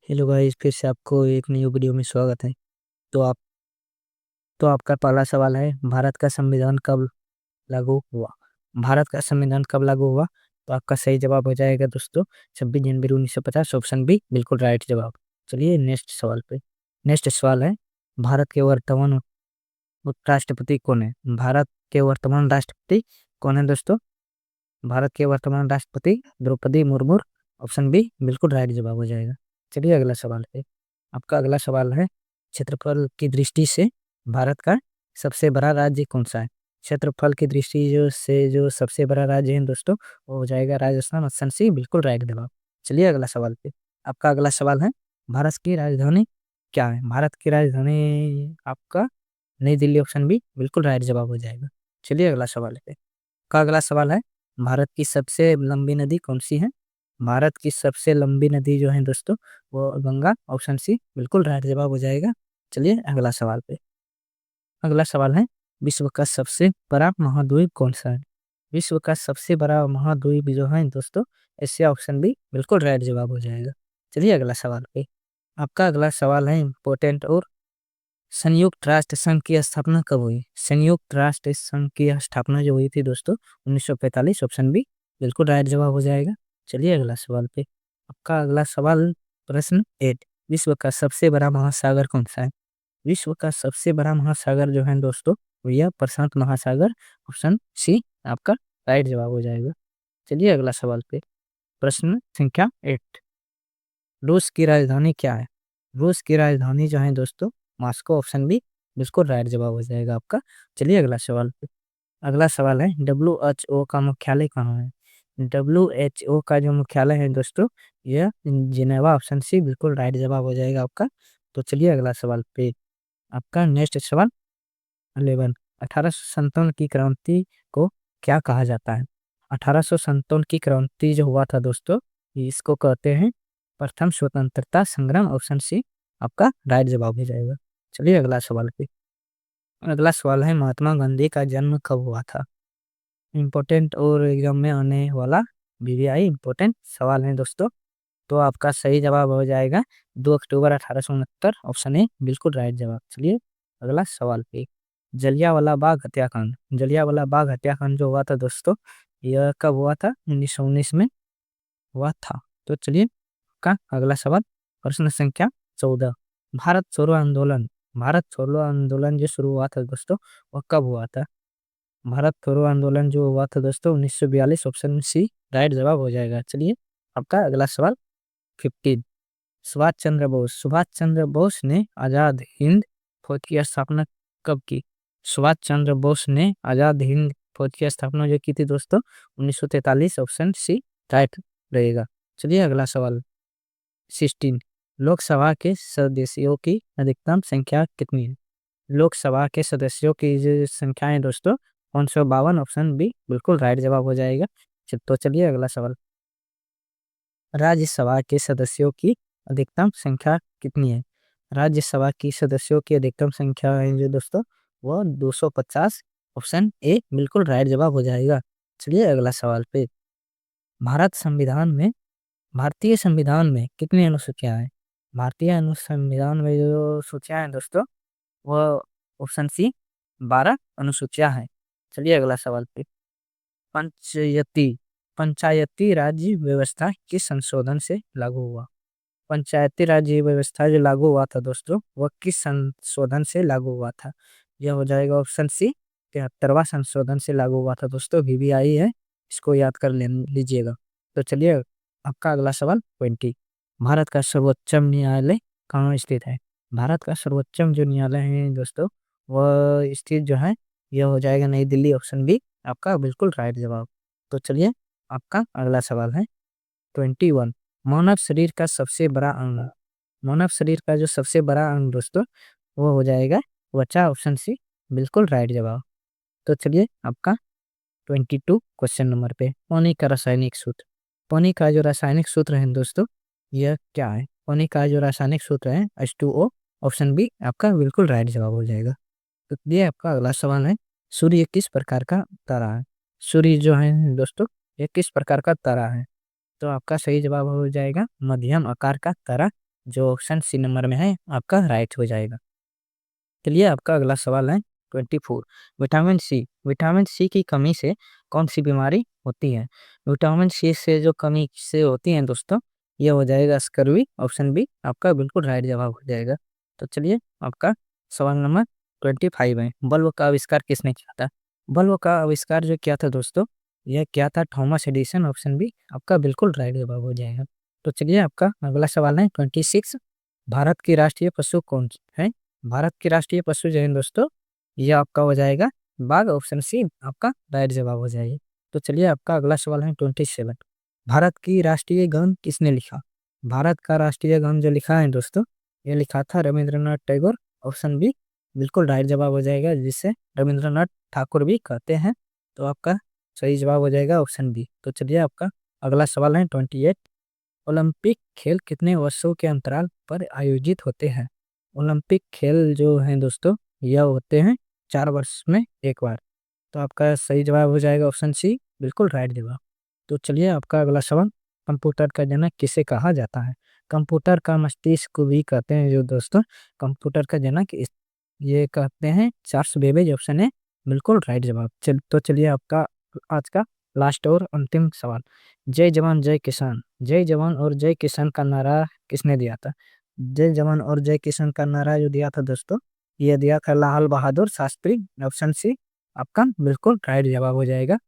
Hello guys, फिर से आपको एक नई वीडियो में स्वागत है। तो आप तो आपका पहला सवाल है, भारत का संविधान कब लागू हुआ? भारत का संविधान कब लागू हुआ? तो आपका सही जवाब हो जाएगा दोस्तों 26 जनवरी 1950। ऑप्शन बी बिल्कुल राइट जवाब। चलिए नेक्स्ट सवाल पे। नेक्स्ट सवाल है, भारत के वर्तमान राष्ट्रपति कौन है? भारत के वर्तमान राष्ट्रपति कौन है दोस्तों? भारत के वर्तमान राष्ट्रपति द्रौपदी मुर्मू। ऑप्शन बी बिल्कुल राइट जवाब हो जाएगा। चलिए अगला सवाल पे। आपका अगला सवाल है, क्षेत्रफल की दृष्टि से भारत का सबसे बड़ा राज्य कौन सा है? क्षेत्रफल की दृष्टि जो सबसे बड़ा राज्य है दोस्तों, वो हो जाएगा राजस्थान। ऑप्शन सी बिल्कुल राइट जवाब। चलिए अगला सवाल पे। आपका अगला सवाल है, भारत की राजधानी क्या है? भारत की राजधानी आपका नई दिल्ली। ऑप्शन बी बिल्कुल राइट जवाब हो जाएगा। चलिए अगला सवाल पे। का अगला सवाल है, भारत की सबसे लंबी नदी कौन सी है? भारत की सबसे लंबी नदी जो है दोस्तों, वो गंगा। ऑप्शन सी बिल्कुल राइट जवाब हो जाएगा। चलिए अगला सवाल पे। अगला सवाल है, विश्व का सबसे बड़ा महाद्वीप कौन सा है? विश्व का सबसे बड़ा महाद्वीप जो है दोस्तों, एशिया। ऑप्शन बी बिल्कुल राइट जवाब हो जाएगा। चलिए अगला सवाल पे। आपका अगला सवाल है इम्पोर्टेंट, और संयुक्त राष्ट्र संघ की स्थापना कब हुई? संयुक्त राष्ट्र संघ की स्थापना जो हुई थी दोस्तों 1945। ऑप्शन बी बिल्कुल राइट जवाब हो जाएगा। चलिए अगला सवाल पे। आपका अगला सवाल, प्रश्न 8, विश्व का सबसे बड़ा महासागर कौन सा है? विश्व का सबसे बड़ा महासागर जो है दोस्तों, वो यह प्रशांत महासागर। ऑप्शन सी आपका राइट जवाब हो जाएगा। चलिए अगला सवाल पे। प्रश्न संख्या 8, रूस की राजधानी क्या है? रूस की राजधानी जो है दोस्तों, मॉस्को। ऑप्शन बी बिल्कुल राइट जवाब हो जाएगा आपका। चलिए अगला सवाल पे। अगला सवाल है, WHO का मुख्यालय कहाँ है? WHO का जो मुख्यालय है दोस्तों, यह जिनेवा। ऑप्शन सी बिल्कुल राइट जवाब हो जाएगा आपका। तो चलिए अगला सवाल पे। आपका नेक्स्ट सवाल 11, 1857 की क्रांति को क्या कहा जाता है? 1857 की क्रांति जो हुआ था दोस्तों, इसको कहते हैं प्रथम स्वतंत्रता संग्राम। ऑप्शन सी आपका राइट जवाब हो जाएगा। चलिए अगला सवाल पे। अगला सवाल है, महात्मा गांधी का जन्म कब हुआ था? इम्पोर्टेंट और एग्जाम में आने वाला VVI इम्पोर्टेंट सवाल है दोस्तों। तो आपका सही जवाब हो जाएगा 2 अक्टूबर 1869। ऑप्शन ए बिल्कुल राइट जवाब। चलिए अगला सवाल पे। जलियांवाला बाग हत्याकांड। जलियांवाला बाग हत्याकांड जो हुआ था दोस्तों, यह कब हुआ था? 1919 में हुआ था। तो चलिए का अगला सवाल, प्रश्न संख्या 14, भारत छोड़ो आंदोलन। भारत छोड़ो आंदोलन जो शुरू हुआ था दोस्तों, वह कब हुआ था? भारत छोड़ो आंदोलन जो हुआ था दोस्तों 1942। ऑप्शन सी राइट जवाब हो जाएगा। चलिए आपका अगला सवाल 15, सुभाष चंद्र बोस ने आजाद हिंद फौज की स्थापना कब की? सुभाष चंद्र बोस ने आजाद हिंद फौज की स्थापना जो की थी दोस्तों 1943। ऑप्शन सी राइट रहेगा। चलिए अगला सवाल 16, लोकसभा के सदस्यों की अधिकतम संख्या कितनी है? लोकसभा के सदस्यों की जो संख्या है दोस्तों 552। ऑप्शन बी बिल्कुल राइट जवाब हो जाएगा। तो चलिए अगला सवाल, राज्यसभा के सदस्यों की अधिकतम संख्या कितनी है? राज्यसभा की सदस्यों की अधिकतम संख्या है जो दोस्तों, वो 250। ऑप्शन ए बिल्कुल राइट जवाब हो जाएगा। चलिए अगला सवाल पे। भारतीय संविधान में कितनी अनुसूचियां हैं? भारतीय संविधान में जो सूचियां हैं दोस्तों, वह ऑप्शन सी 12 अनुसूचियां हैं। चलिए अगला सवाल पे। पंचायती पंचायती राज्य व्यवस्था किस संशोधन से लागू हुआ? पंचायती राज्य व्यवस्था जो लागू हुआ था दोस्तों, वह किस संशोधन से लागू हुआ था? यह हो जाएगा ऑप्शन सी 73वां संशोधन से लागू हुआ था दोस्तों। VVI है, इसको याद कर ले लीजिएगा। तो चलिए आपका अगला सवाल 20, भारत का सर्वोच्च न्यायालय कहाँ स्थित है? भारत का सर्वोच्च जो न्यायालय है दोस्तों, वह स्थित जो है, यह हो जाएगा नई दिल्ली। ऑप्शन बी आपका बिल्कुल राइट जवाब। तो चलिए आपका अगला सवाल है 21, मानव शरीर का सबसे बड़ा अंग। मानव शरीर का जो सबसे बड़ा अंग दोस्तों, वो हो जाएगा त्वचा। ऑप्शन सी बिल्कुल राइट जवाब। तो चलिए आपका 22 क्वेश्चन नंबर पे, पानी का रासायनिक सूत्र। पानी का जो रासायनिक सूत्र है दोस्तों, यह क्या है? पानी का जो रासायनिक सूत्र है H2O। ऑप्शन बी आपका बिल्कुल राइट जवाब हो जाएगा। तो ये आपका अगला सवाल है, सूर्य किस प्रकार का तारा है? सूर्य जो है दोस्तों, ये किस प्रकार का तारा है? तो आपका सही जवाब हो जाएगा मध्यम आकार का तारा। जो ऑप्शन सी नंबर में है आपका राइट हो जाएगा। चलिए आपका अगला सवाल है 24। विटामिन सी की कमी से कौन सी बीमारी होती है? विटामिन सी से जो कमी से होती है दोस्तों, ये हो जाएगा स्कर्वी। ऑप्शन बी आपका बिल्कुल राइट जवाब हो जाएगा। तो चलिए आपका सवाल नंबर 25 है। बल्ब का आविष्कार किसने किया था? बल्ब का आविष्कार जो किया था दोस्तों, यह क्या था? Thomas Edison. ऑप्शन बी आपका बिल्कुल राइट जवाब हो जाएगा। तो चलिए आपका अगला सवाल है 26। भारत की राष्ट्रीय पशु कौन है? भारत की राष्ट्रीय पशु जो है दोस्तों, ये आपका हो जाएगा बाघ। ऑप्शन सी आपका राइट जवाब हो जाएगा। तो चलिए आपका अगला सवाल है 27। भारत की राष्ट्रीय गान किसने लिखा? भारत का राष्ट्रीय गान जो लिखा है दोस्तों, ये लिखा था रविंद्रनाथ टैगोर। ऑप्शन बी बिल्कुल राइट जवाब हो जाएगा, जिसे रविंद्रनाथ ठाकुर भी कहते हैं। तो आपका सही जवाब हो जाएगा ऑप्शन बी। तो चलिए आपका अगला सवाल है 28। ओलंपिक खेल कितने वर्षों के अंतराल पर आयोजित होते हैं? ओलंपिक खेल जो हैं दोस्तों, यह होते हैं 4 वर्ष में एक बार। तो आपका सही जवाब हो जाएगा ऑप्शन सी बिल्कुल राइट जवाब। तो चलिए आपका अगला सवाल, कंप्यूटर का जनक किसे कहा जाता है? कंप्यूटर का मस्तिष्क को भी कहते हैं जो दोस्तों, कंप्यूटर का जनक ये कहते हैं चार्ल्स बेबेज। ऑप्शन है बिल्कुल राइट जवाब। तो चलिए आपका आज का लास्ट और अंतिम सवाल, जय जवान जय किसान, जय जवान और जय किसान का नारा किसने दिया था? जय जवान और जय किसान का नारा जो दिया था दोस्तों, ये दिया था लाल बहादुर शास्त्री। ऑप्शन सी आपका बिल्कुल राइट जवाब हो जाएगा।